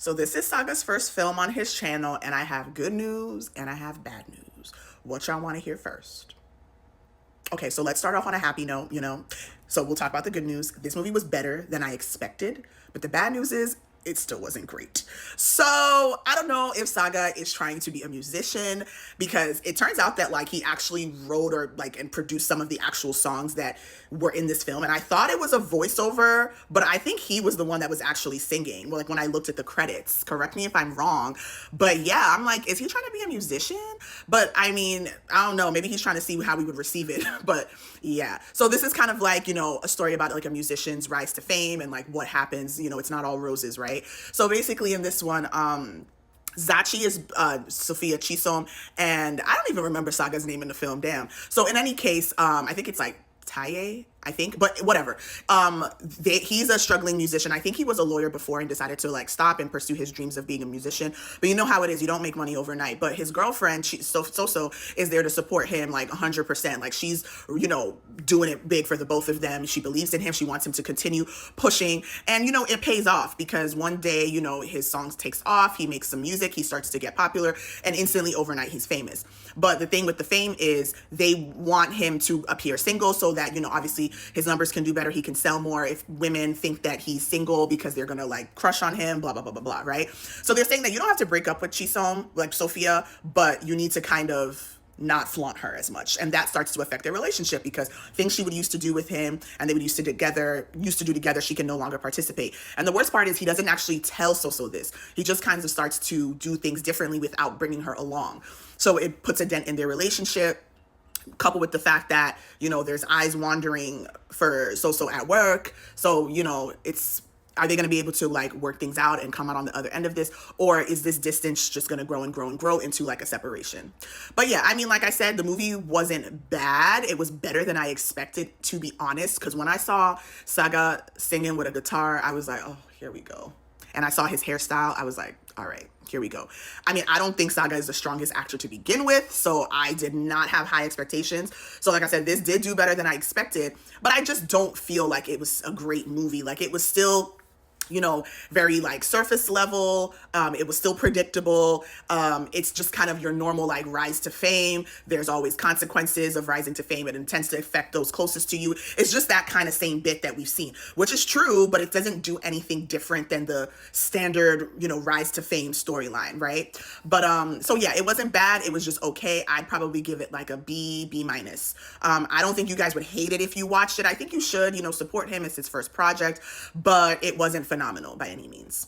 So this is Saga's first film on his channel, and I have good news and I have bad news. What y'all want to hear first? Okay, so let's start off on a happy note. So we'll talk about the good news. This movie was better than I expected, but the bad news is it still wasn't great. So I don't know if Saga is trying to be a musician, because it turns out that like he actually wrote or like and produced some of the actual songs that were in this film. And I thought it was a voiceover, but I think he was the one that was actually singing. Like when I looked at the credits, correct me if I'm wrong. But yeah, I'm like, is he trying to be a musician? But I mean, I don't know. Maybe he's trying to see how we would receive it. But yeah. So this is kind of like, a story about like a musician's rise to fame and like what happens. It's not all roses, right? So basically in this one, Zachi is Sophia Chisom, and I don't even remember Saga's name in the film. Damn. So in any case, I think it's like Taye, I think, but whatever. He's a struggling musician. I think he was a lawyer before and decided to like stop and pursue his dreams of being a musician. But you know how it is, you don't make money overnight. But his girlfriend, So is there to support him like 100%. Like she's, doing it big for the both of them. She believes in him. She wants him to continue pushing. And, it pays off because one day, his songs takes off. He makes some music. He starts to get popular, and instantly overnight he's famous. But the thing with the fame is they want him to appear single so that, obviously his numbers can do better. He can sell more if women think that he's single because they're going to like crush on him, blah, blah, blah, blah, blah, right? So they're saying that you don't have to break up with Chisom, like Sophia, but you need to kind of not flaunt her as much. And that starts to affect their relationship because things she would used to do with him and they would used to do together, she can no longer participate. And the worst part is he doesn't actually tell Soso this. He just kind of starts to do things differently without bringing her along. So it puts a dent in their relationship, coupled with the fact that, there's eyes wandering for Soso at work. So, are they going to be able to like work things out and come out on the other end of this? Or is this distance just going to grow and grow and grow into like a separation? But yeah, I mean, like I said, the movie wasn't bad. It was better than I expected, to be honest. Because when I saw Saga singing with a guitar, I was like, oh, here we go. And I saw his hairstyle. I was like, all right, here we go. I mean, I don't think Saga is the strongest actor to begin with, so I did not have high expectations. So like I said, this did do better than I expected, but I just don't feel like it was a great movie. Like it was still, very like surface level. It was still predictable. It's just kind of your normal like rise to fame. There's always consequences of rising to fame. It intends to affect those closest to you. It's just that kind of same bit that we've seen, which is true, but it doesn't do anything different than the standard, rise to fame storyline, right? But so yeah, it wasn't bad. It was just okay. I'd probably give it like a B minus. I don't think you guys would hate it if you watched it. I think you should, support him. It's his first project, but it wasn't phenomenal by any means.